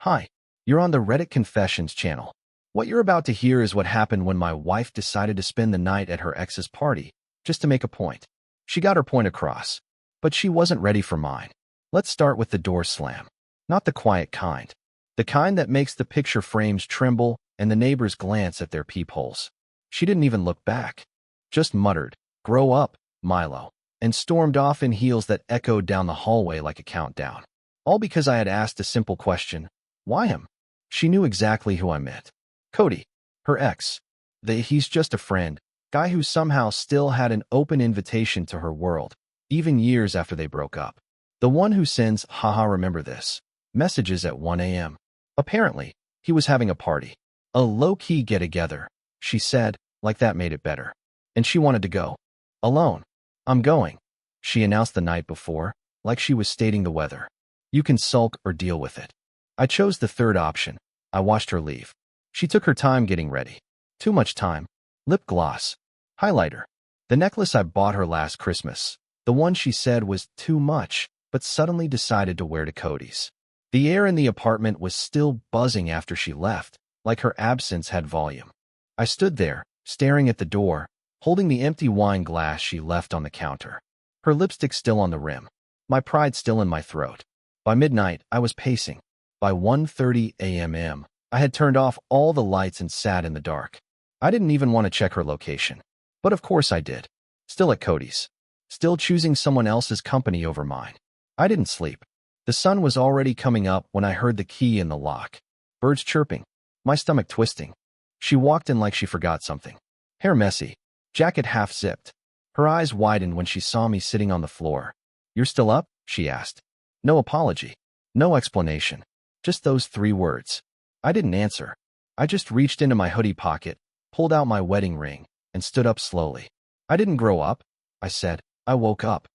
Hi, you're on the Reddit Confessions channel. What you're about to hear is what happened when my wife decided to spend the night at her ex's party, just to make a point. She got her point across, but she wasn't ready for mine. Let's start with the door slam. Not the quiet kind. The kind that makes the picture frames tremble and the neighbors glance at their peepholes. She didn't even look back. Just muttered, "Grow up, Milo," and stormed off in heels that echoed down the hallway like a countdown. All because I had asked a simple question. Why him? She knew exactly who I meant. Cody, her ex. He's just a friend, guy who somehow still had an open invitation to her world, even years after they broke up. The one who sends, "Haha, remember this," messages at 1 a.m. Apparently, he was having a party. A low-key get-together, she said, like that made it better. And she wanted to go. Alone. "I'm going," she announced the night before, like she was stating the weather. "You can sulk or deal with it." I chose the third option. I watched her leave. She took her time getting ready. Too much time. Lip gloss. Highlighter. The necklace I bought her last Christmas. The one she said was too much, but suddenly decided to wear to Cody's. The air in the apartment was still buzzing after she left, like her absence had volume. I stood there, staring at the door, holding the empty wine glass she left on the counter. Her lipstick still on the rim. My pride still in my throat. By midnight, I was pacing. By 1:30 a.m., I had turned off all the lights and sat in the dark. I didn't even want to check her location. But of course I did. Still at Cody's. Still choosing someone else's company over mine. I didn't sleep. The sun was already coming up when I heard the key in the lock. Birds chirping. My stomach twisting. She walked in like she forgot something. Hair messy. Jacket half zipped. Her eyes widened when she saw me sitting on the floor. "You're still up?" she asked. No apology. No explanation. Just those 3 words. I didn't answer. I just reached into my hoodie pocket, pulled out my wedding ring, and stood up slowly. "I didn't grow up," I said. "I woke up."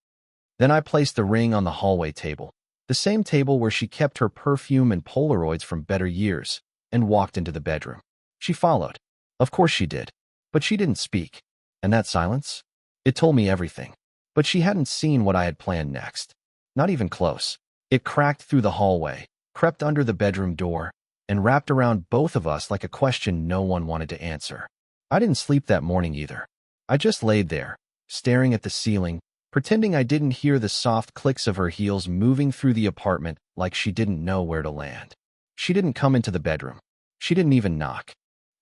Then I placed the ring on the hallway table, the same table where she kept her perfume and Polaroids from better years, and walked into the bedroom. She followed. Of course she did. But she didn't speak. And that silence? It told me everything. But she hadn't seen what I had planned next. Not even close. It cracked through the hallway, crept under the bedroom door, and wrapped around both of us like a question no one wanted to answer. I didn't sleep that morning either. I just laid there, staring at the ceiling, pretending I didn't hear the soft clicks of her heels moving through the apartment like she didn't know where to land. She didn't come into the bedroom. She didn't even knock.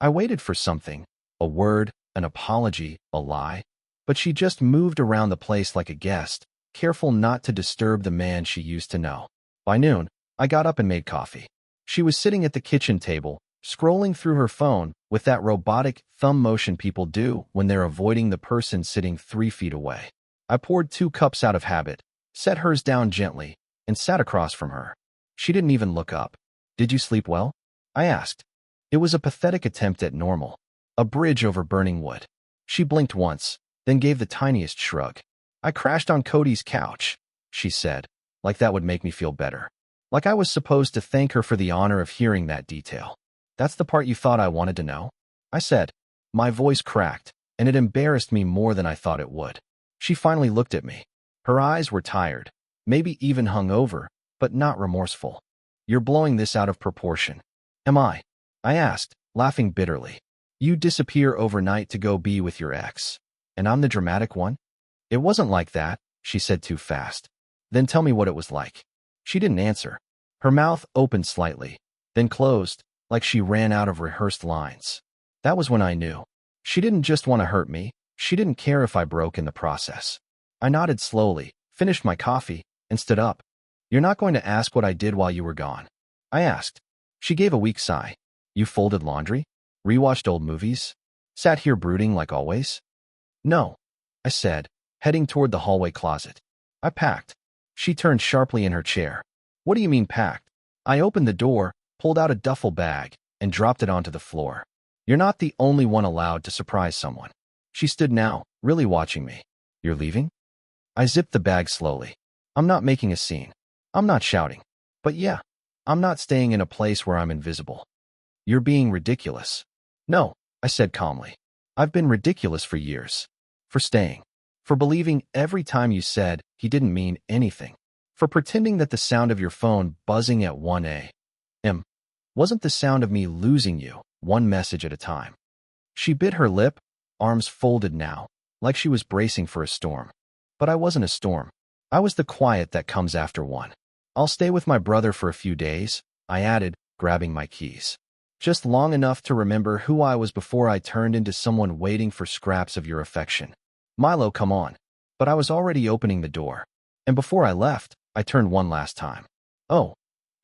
I waited for something, a word, an apology, a lie, but she just moved around the place like a guest, careful not to disturb the man she used to know. By noon, I got up and made coffee. She was sitting at the kitchen table, scrolling through her phone with that robotic thumb motion people do when they're avoiding the person sitting 3 feet away. I poured 2 cups out of habit, set hers down gently, and sat across from her. She didn't even look up. "Did you sleep well?" I asked. It was a pathetic attempt at normal, a bridge over burning wood. She blinked once, then gave the tiniest shrug. "I crashed on Cody's couch," she said, like that would make me feel better. Like I was supposed to thank her for the honor of hearing that detail. "That's the part you thought I wanted to know?" I said. My voice cracked, and it embarrassed me more than I thought it would. She finally looked at me. Her eyes were tired, maybe even hungover, but not remorseful. "You're blowing this out of proportion." "Am I?" I asked, laughing bitterly. "You disappear overnight to go be with your ex. And I'm the dramatic one?" "It wasn't like that," she said too fast. "Then tell me what it was like." She didn't answer. Her mouth opened slightly, then closed, like she ran out of rehearsed lines. That was when I knew. She didn't just want to hurt me. She didn't care if I broke in the process. I nodded slowly, finished my coffee, and stood up. "You're not going to ask what I did while you were gone?" I asked. She gave a weak sigh. "You folded laundry? Rewatched old movies? Sat here brooding like always?" "No," I said, heading toward the hallway closet. "I packed." She turned sharply in her chair. "What do you mean packed?" I opened the door, pulled out a duffel bag, and dropped it onto the floor. "You're not the only one allowed to surprise someone." She stood now, really watching me. "You're leaving?" I zipped the bag slowly. "I'm not making a scene. I'm not shouting. But yeah, I'm not staying in a place where I'm invisible." "You're being ridiculous." "No," I said calmly. "I've been ridiculous for years. For staying. For believing every time you said he didn't mean anything. For pretending that the sound of your phone buzzing at 1 a.m. wasn't the sound of me losing you, one message at a time. She bit her lip, arms folded now, like she was bracing for a storm. But I wasn't a storm. I was the quiet that comes after one. I'll stay with my brother for a few days, I added, grabbing my keys. Just long enough to remember who I was before I turned into someone waiting for scraps of your affection. Milo, come on. But I was already opening the door. And before I left, I turned one last time. Oh,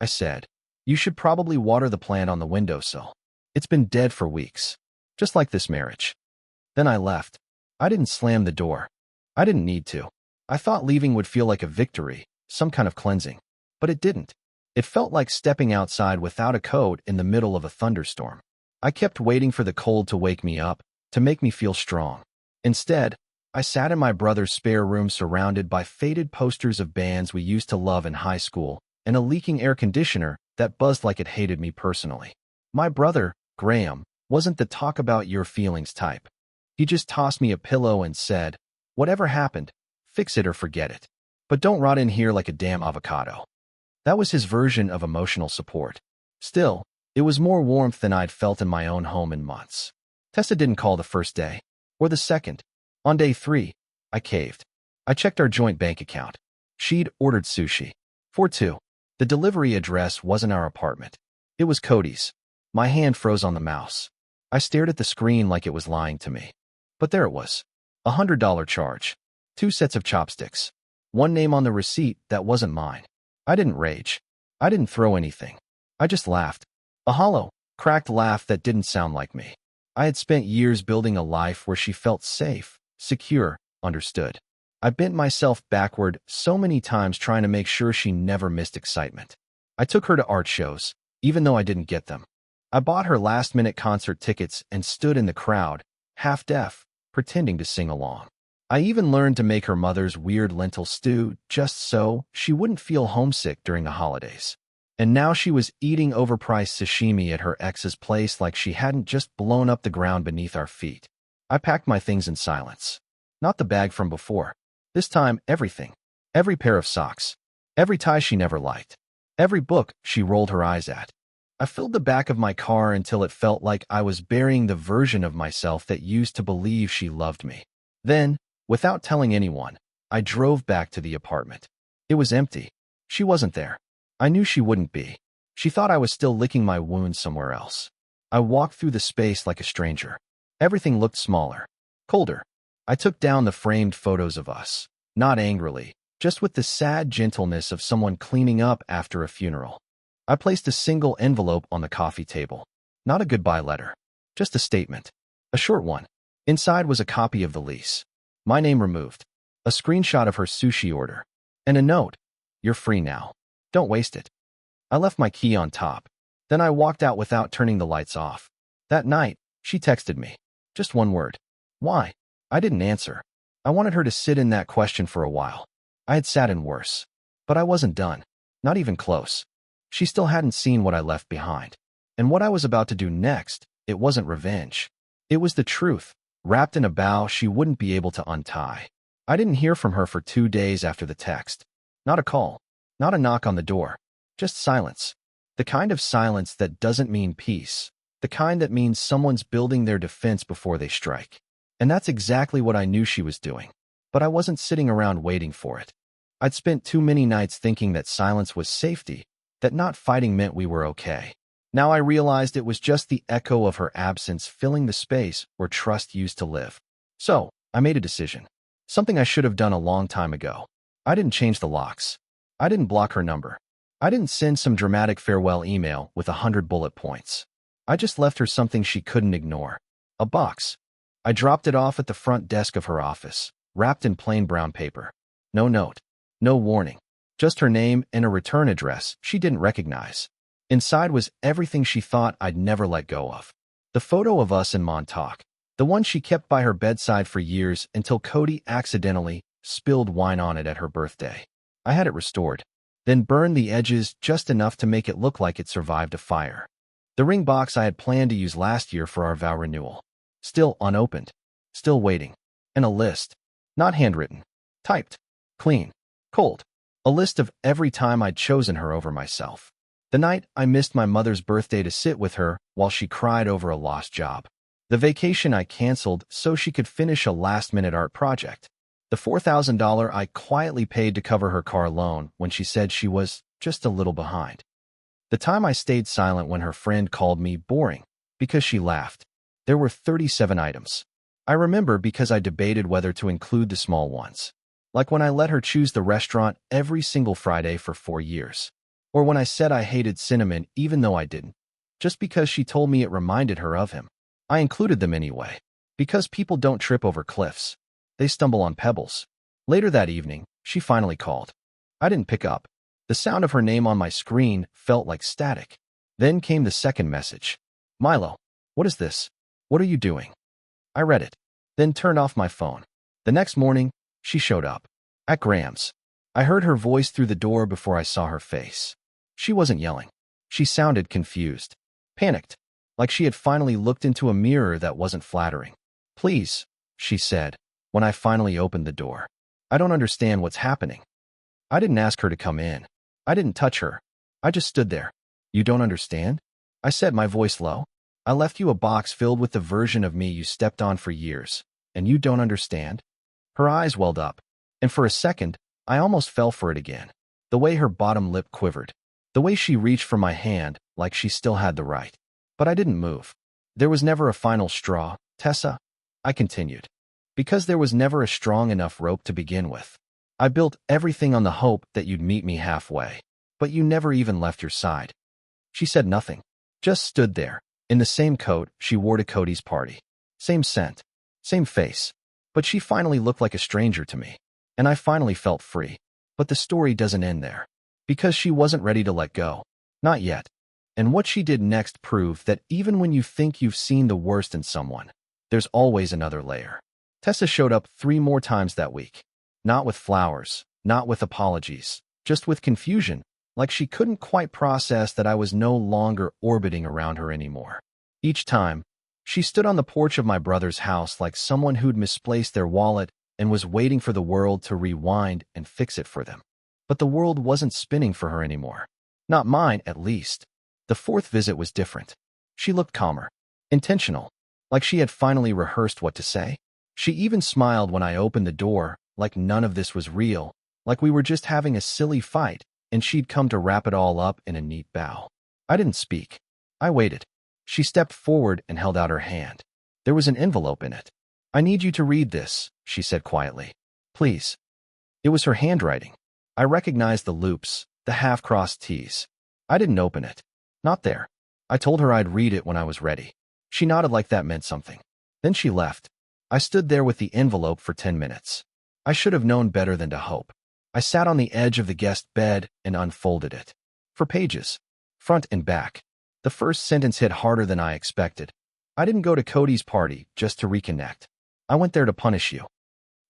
I said. You should probably water the plant on the windowsill. It's been dead for weeks. Just like this marriage. Then I left. I didn't slam the door. I didn't need to. I thought leaving would feel like a victory, some kind of cleansing. But it didn't. It felt like stepping outside without a coat in the middle of a thunderstorm. I kept waiting for the cold to wake me up, to make me feel strong. Instead, I sat in my brother's spare room surrounded by faded posters of bands we used to love in high school and a leaking air conditioner that buzzed like it hated me personally. My brother, Graham, wasn't the talk about your feelings type. He just tossed me a pillow and said, whatever happened, fix it or forget it. But don't rot in here like a damn avocado. That was his version of emotional support. Still, it was more warmth than I'd felt in my own home in months. Tessa didn't call the first day, or the second. On day 3, I caved. I checked our joint bank account. She'd ordered sushi. For two. The delivery address wasn't our apartment. It was Cody's. My hand froze on the mouse. I stared at the screen like it was lying to me. But there it was. $100 charge. 2 sets of chopsticks. One name on the receipt that wasn't mine. I didn't rage. I didn't throw anything. I just laughed. A hollow, cracked laugh that didn't sound like me. I had spent years building a life where she felt safe, secure, understood. I bent myself backward so many times trying to make sure she never missed excitement. I took her to art shows, even though I didn't get them. I bought her last-minute concert tickets and stood in the crowd, half-deaf, pretending to sing along. I even learned to make her mother's weird lentil stew just so she wouldn't feel homesick during the holidays. And now she was eating overpriced sashimi at her ex's place like she hadn't just blown up the ground beneath our feet. I packed my things in silence. Not the bag from before. This time, everything. Every pair of socks. Every tie she never liked. Every book she rolled her eyes at. I filled the back of my car until it felt like I was burying the version of myself that used to believe she loved me. Then, without telling anyone, I drove back to the apartment. It was empty. She wasn't there. I knew she wouldn't be. She thought I was still licking my wounds somewhere else. I walked through the space like a stranger. Everything looked smaller, colder. I took down the framed photos of us, not angrily, just with the sad gentleness of someone cleaning up after a funeral. I placed a single envelope on the coffee table. Not a goodbye letter, just a statement. A short one. Inside was a copy of the lease. My name removed. A screenshot of her sushi order. And a note. You're free now. Don't waste it. I left my key on top. Then I walked out without turning the lights off. That night, she texted me. Just one word. Why? I didn't answer. I wanted her to sit in that question for a while. I had sat in worse. But I wasn't done. Not even close. She still hadn't seen what I left behind. And what I was about to do next, it wasn't revenge. It was the truth, wrapped in a bow she wouldn't be able to untie. I didn't hear from her for 2 days after the text. Not a call. Not a knock on the door. Just silence. The kind of silence that doesn't mean peace. The kind that means someone's building their defense before they strike. And that's exactly what I knew she was doing. But I wasn't sitting around waiting for it. I'd spent too many nights thinking that silence was safety, that not fighting meant we were okay. Now I realized it was just the echo of her absence filling the space where trust used to live. So, I made a decision. Something I should have done a long time ago. I didn't change the locks. I didn't block her number. I didn't send some dramatic farewell email with 100 bullet points. I just left her something she couldn't ignore. A box. I dropped it off at the front desk of her office, wrapped in plain brown paper. No note. No warning. Just her name and a return address she didn't recognize. Inside was everything she thought I'd never let go of. The photo of us in Montauk. The one she kept by her bedside for years until Cody accidentally spilled wine on it at her birthday. I had it restored, then burned the edges just enough to make it look like it survived a fire. The ring box I had planned to use last year for our vow renewal. Still unopened. Still waiting. And a list. Not handwritten. Typed. Clean. Cold. A list of every time I'd chosen her over myself. The night I missed my mother's birthday to sit with her while she cried over a lost job. The vacation I canceled so she could finish a last-minute art project. The $4,000 I quietly paid to cover her car loan when she said she was just a little behind. The time I stayed silent when her friend called me boring because she laughed. There were 37 items. I remember because I debated whether to include the small ones. Like when I let her choose the restaurant every single Friday for 4 years. Or when I said I hated cinnamon even though I didn't. Just because she told me it reminded her of him. I included them anyway. Because people don't trip over cliffs. They stumble on pebbles. Later that evening, she finally called. I didn't pick up. The sound of her name on my screen felt like static. Then came the second message. Milo, what is this? What are you doing? I read it, then turned off my phone. The next morning, she showed up. At Graham's. I heard her voice through the door before I saw her face. She wasn't yelling. She sounded confused. Panicked. Like she had finally looked into a mirror that wasn't flattering. Please, she said, when I finally opened the door. I don't understand what's happening. I didn't ask her to come in. I didn't touch her. I just stood there. You don't understand? I said, my voice low. I left you a box filled with the version of me you stepped on for years, and you don't understand? Her eyes welled up, and for a second, I almost fell for it again. The way her bottom lip quivered. The way she reached for my hand like she still had the right. But I didn't move. There was never a final straw, Tessa. I continued. Because there was never a strong enough rope to begin with. I built everything on the hope that you'd meet me halfway. But you never even left your side. She said nothing. Just stood there, in the same coat she wore to Cody's party. Same scent. Same face. But she finally looked like a stranger to me. And I finally felt free. But the story doesn't end there. Because she wasn't ready to let go. Not yet. And what she did next proved that even when you think you've seen the worst in someone, there's always another layer. Tessa showed up 3 more times that week. Not with flowers, not with apologies, just with confusion, like she couldn't quite process that I was no longer orbiting around her anymore. Each time, she stood on the porch of my brother's house like someone who'd misplaced their wallet and was waiting for the world to rewind and fix it for them. But the world wasn't spinning for her anymore. Not mine, at least. The 4th visit was different. She looked calmer. Intentional. Like she had finally rehearsed what to say. She even smiled when I opened the door, like none of this was real, like we were just having a silly fight, and she'd come to wrap it all up in a neat bow. I didn't speak. I waited. She stepped forward and held out her hand. There was an envelope in it. I need you to read this, she said quietly. Please. It was her handwriting. I recognized the loops, the half-crossed T's. I didn't open it. Not there. I told her I'd read it when I was ready. She nodded like that meant something. Then she left. I stood there with the envelope for 10 minutes. I should have known better than to hope. I sat on the edge of the guest bed and unfolded it. For pages. Front and back. The first sentence hit harder than I expected. I didn't go to Cody's party just to reconnect. I went there to punish you.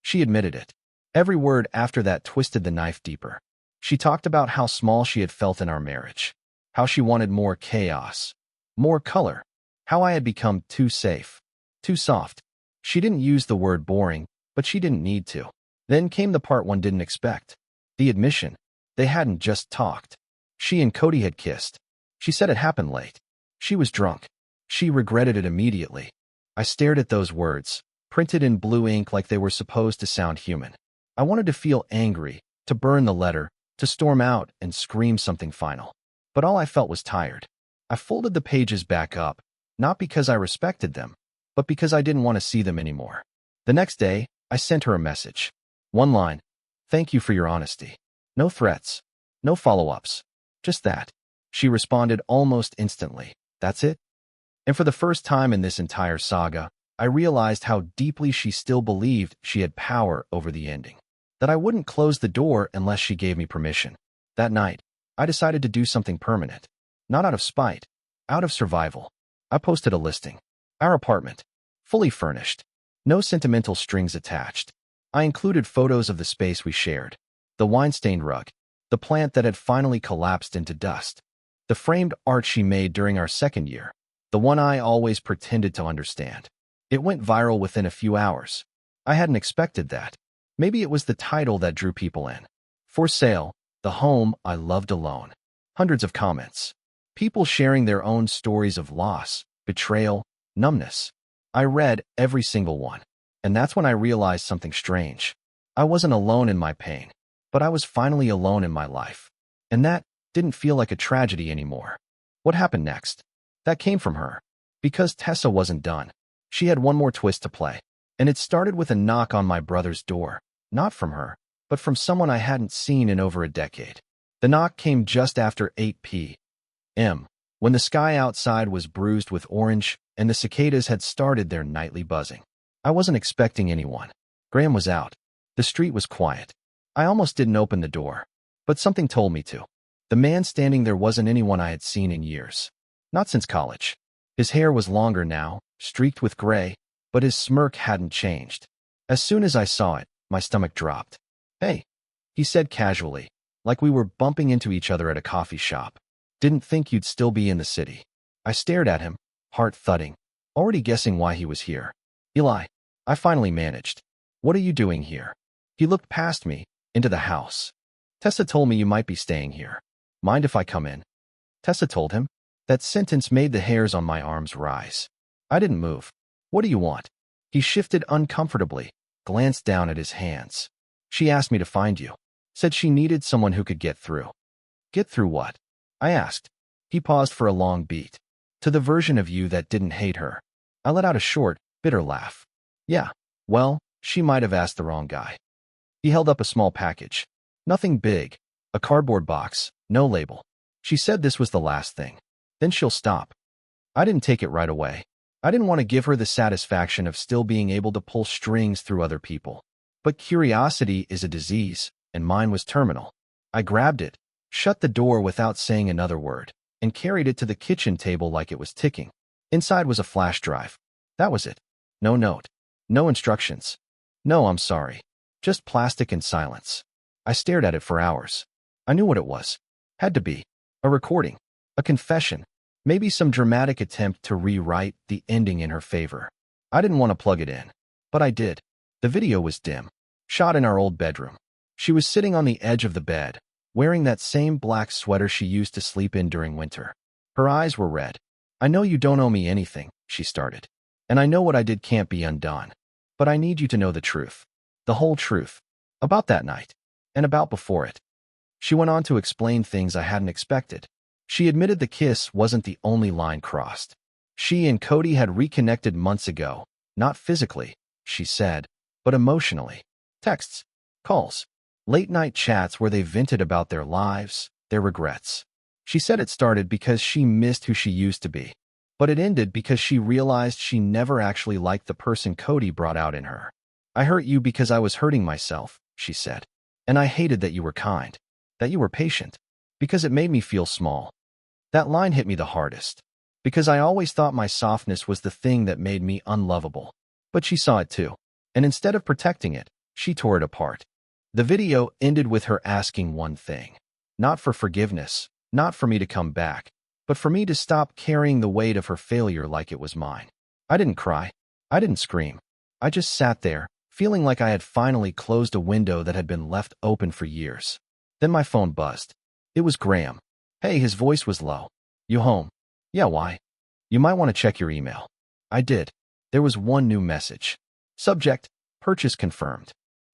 She admitted it. Every word after that twisted the knife deeper. She talked about how small she had felt in our marriage. How she wanted more chaos. More color. How I had become too safe. Too soft. She didn't use the word boring, but she didn't need to. Then came the part one didn't expect. The admission. They hadn't just talked. She and Cody had kissed. She said it happened late. She was drunk. She regretted it immediately. I stared at those words, printed in blue ink like they were supposed to sound human. I wanted to feel angry, to burn the letter, to storm out and scream something final. But all I felt was tired. I folded the pages back up, not because I respected them, but because I didn't want to see them anymore. The next day, I sent her a message. One line. Thank you for your honesty. No threats. No follow-ups. Just that. She responded almost instantly. That's it? And for the first time in this entire saga, I realized how deeply she still believed she had power over the ending. That I wouldn't close the door unless she gave me permission. That night, I decided to do something permanent. Not out of spite. Out of survival. I posted a listing. Our apartment. Fully furnished. No sentimental strings attached. I included photos of the space we shared. The wine-stained rug. The plant that had finally collapsed into dust. The framed art she made during our second year. The one I always pretended to understand. It went viral within a few hours. I hadn't expected that. Maybe it was the title that drew people in. For sale, the home I loved alone. Hundreds of comments. People sharing their own stories of loss, betrayal, numbness. I read every single one. And that's when I realized something strange. I wasn't alone in my pain, but I was finally alone in my life. And that didn't feel like a tragedy anymore. What happened next? That came from her. Because Tessa wasn't done. She had one more twist to play. And it started with a knock on my brother's door. Not from her, but from someone I hadn't seen in over a decade. The knock came just after 8 p.m., when the sky outside was bruised with orange and the cicadas had started their nightly buzzing. I wasn't expecting anyone. Graham was out. The street was quiet. I almost didn't open the door, but something told me to. The man standing there wasn't anyone I had seen in years. Not since college. His hair was longer now, streaked with gray, but his smirk hadn't changed. As soon as I saw it, my stomach dropped. "Hey," he said casually, like we were bumping into each other at a coffee shop. "Didn't think you'd still be in the city." I stared at him, heart thudding, already guessing why he was here. "Eli," I finally managed. "What are you doing here?" He looked past me, into the house. "Tessa told me you might be staying here. Mind if I come in?" Tessa told him. That sentence made the hairs on my arms rise. I didn't move. "What do you want?" He shifted uncomfortably, glanced down at his hands. "She asked me to find you. Said she needed someone who could get through." "Get through what?" I asked. He paused for a long beat. "To the version of you that didn't hate her." I let out a short, bitter laugh. "Yeah, well, she might have asked the wrong guy." He held up a small package. Nothing big. A cardboard box, no label. "She said this was the last thing. Then she'll stop." I didn't take it right away. I didn't want to give her the satisfaction of still being able to pull strings through other people. But curiosity is a disease, and mine was terminal. I grabbed it, shut the door without saying another word, and carried it to the kitchen table like it was ticking. Inside was a flash drive. That was it. No note. No instructions. No, I'm sorry. Just plastic and silence. I stared at it for hours. I knew what it was. Had to be. A recording. A confession. Maybe some dramatic attempt to rewrite the ending in her favor. I didn't want to plug it in. But I did. The video was dim. Shot in our old bedroom. She was sitting on the edge of the bed, wearing that same black sweater she used to sleep in during winter. Her eyes were red. "I know you don't owe me anything," she started. "And I know what I did can't be undone. But I need you to know the truth. The whole truth. About that night. And about before it." She went on to explain things I hadn't expected. She admitted the kiss wasn't the only line crossed. She and Cody had reconnected months ago, not physically, she said, but emotionally. Texts, calls, late-night chats where they vented about their lives, their regrets. She said it started because she missed who she used to be, but it ended because she realized she never actually liked the person Cody brought out in her. "I hurt you because I was hurting myself," she said. "And I hated that you were kind, that you were patient, because it made me feel small." That line hit me the hardest, because I always thought my softness was the thing that made me unlovable. But she saw it too, and instead of protecting it, she tore it apart. The video ended with her asking one thing. Not for forgiveness, not for me to come back, but for me to stop carrying the weight of her failure like it was mine. I didn't cry. I didn't scream. I just sat there, feeling like I had finally closed a window that had been left open for years. Then my phone buzzed. It was Graham. "Hey," his voice was low. "You home?" "Yeah, why?" "You might want to check your email." I did. There was one new message. Subject, purchase confirmed.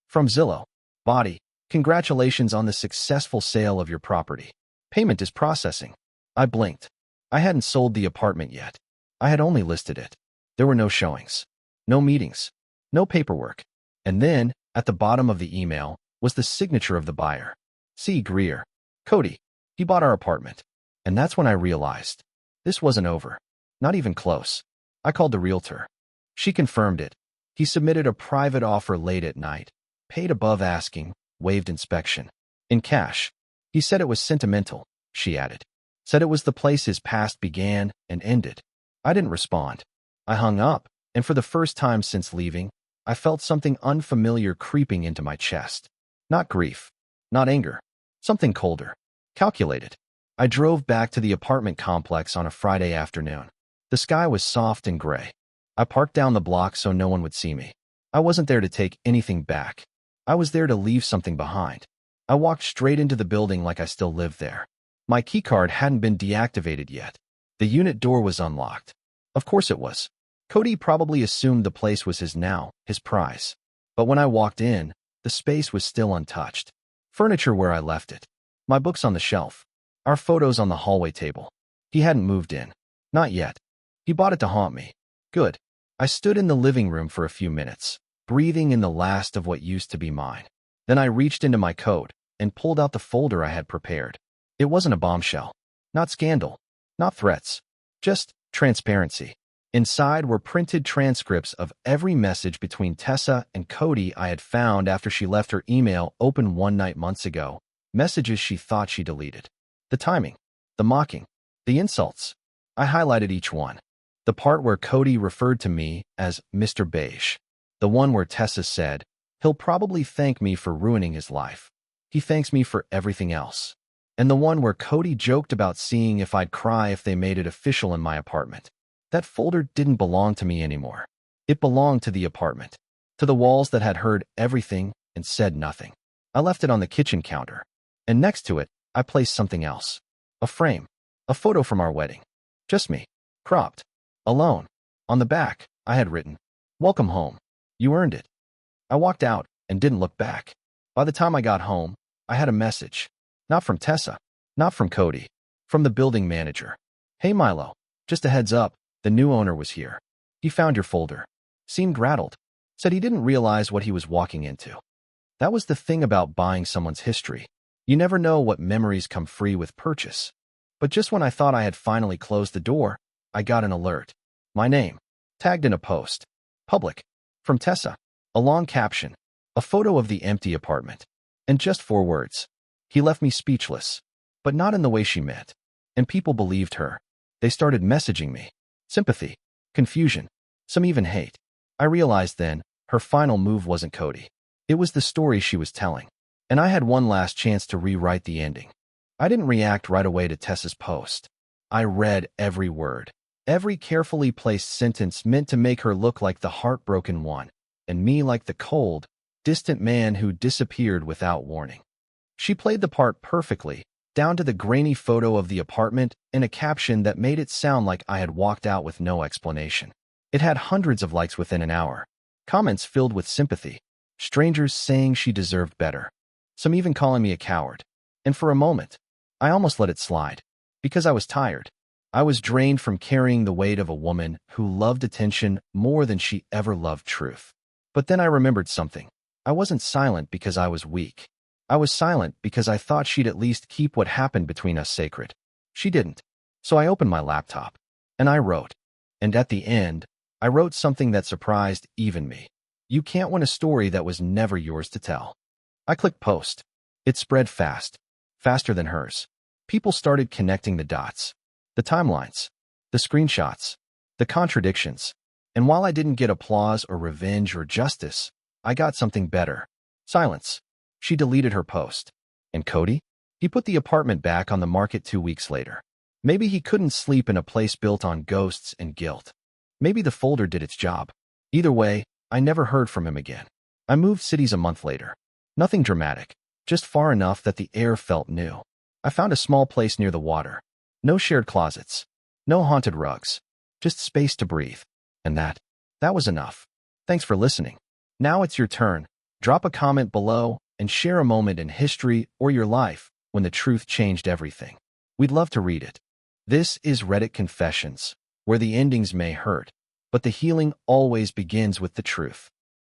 From Zillow. Body, congratulations on the successful sale of your property. Payment is processing. I blinked. I hadn't sold the apartment yet. I had only listed it. There were no showings. No meetings. No paperwork. And then, at the bottom of the email, was the signature of the buyer. C. Greer. Cody. He bought our apartment. And that's when I realized. This wasn't over. Not even close. I called the realtor. She confirmed it. He submitted a private offer late at night, paid above asking, waived inspection. In cash. He said it was sentimental, she added. Said it was the place his past began and ended. I didn't respond. I hung up, and for the first time since leaving, I felt something unfamiliar creeping into my chest. Not grief. Not anger. Something colder. Calculated. I drove back to the apartment complex on a Friday afternoon. The sky was soft and gray. I parked down the block so no one would see me. I wasn't there to take anything back. I was there to leave something behind. I walked straight into the building like I still lived there. My keycard hadn't been deactivated yet. The unit door was unlocked. Of course it was. Cody probably assumed the place was his now, his prize. But when I walked in, the space was still untouched. Furniture where I left it. My books on the shelf. Our photos on the hallway table. He hadn't moved in. Not yet. He bought it to haunt me. Good. I stood in the living room for a few minutes, breathing in the last of what used to be mine. Then I reached into my coat and pulled out the folder I had prepared. It wasn't a bombshell. Not scandal. Not threats. Just transparency. Inside were printed transcripts of every message between Tessa and Cody I had found after she left her email open one night months ago. Messages she thought she deleted. The timing. The mocking. The insults. I highlighted each one. The part where Cody referred to me as Mr. Beige. The one where Tessa said, "He'll probably thank me for ruining his life. He thanks me for everything else." And the one where Cody joked about seeing if I'd cry if they made it official in my apartment. That folder didn't belong to me anymore. It belonged to the apartment. To the walls that had heard everything and said nothing. I left it on the kitchen counter. And next to it, I placed something else. A frame. A photo from our wedding. Just me. Cropped. Alone. On the back, I had written, "Welcome home. You earned it." I walked out and didn't look back. By the time I got home, I had a message. Not from Tessa. Not from Cody. From the building manager. "Hey Milo, just a heads up, the new owner was here. He found your folder. Seemed rattled. Said he didn't realize what he was walking into." That was the thing about buying someone's history. You never know what memories come free with purchase. But just when I thought I had finally closed the door, I got an alert. My name. Tagged in a post. Public. From Tessa. A long caption. A photo of the empty apartment. And just 4 words. He left me speechless. But not in the way she meant. And people believed her. They started messaging me. Sympathy. Confusion. Some even hate. I realized then, her final move wasn't Cody. It was the story she was telling. And I had one last chance to rewrite the ending. I didn't react right away to Tessa's post. I read every word. Every carefully placed sentence meant to make her look like the heartbroken one, and me like the cold, distant man who disappeared without warning. She played the part perfectly, down to the grainy photo of the apartment and a caption that made it sound like I had walked out with no explanation. It had hundreds of likes within an hour, comments filled with sympathy, strangers saying she deserved better, some even calling me a coward. And for a moment, I almost let it slide, because I was tired. I was drained from carrying the weight of a woman who loved attention more than she ever loved truth. But then I remembered something. I wasn't silent because I was weak. I was silent because I thought she'd at least keep what happened between us sacred. She didn't. So I opened my laptop. And I wrote. And at the end, I wrote something that surprised even me. You can't win a story that was never yours to tell. I clicked post. It spread fast. Faster than hers. People started connecting the dots. The timelines, the screenshots, the contradictions. And while I didn't get applause or revenge or justice, I got something better. Silence. She deleted her post. And Cody? He put the apartment back on the market 2 weeks later. Maybe he couldn't sleep in a place built on ghosts and guilt. Maybe the folder did its job. Either way, I never heard from him again. I moved cities a month later. Nothing dramatic, just far enough that the air felt new. I found a small place near the water. No shared closets. No haunted rugs. Just space to breathe. And that was enough. Thanks for listening. Now it's your turn. Drop a comment below and share a moment in history or your life when the truth changed everything. We'd love to read it. This is Reddit Confessions, where the endings may hurt, but the healing always begins with the truth.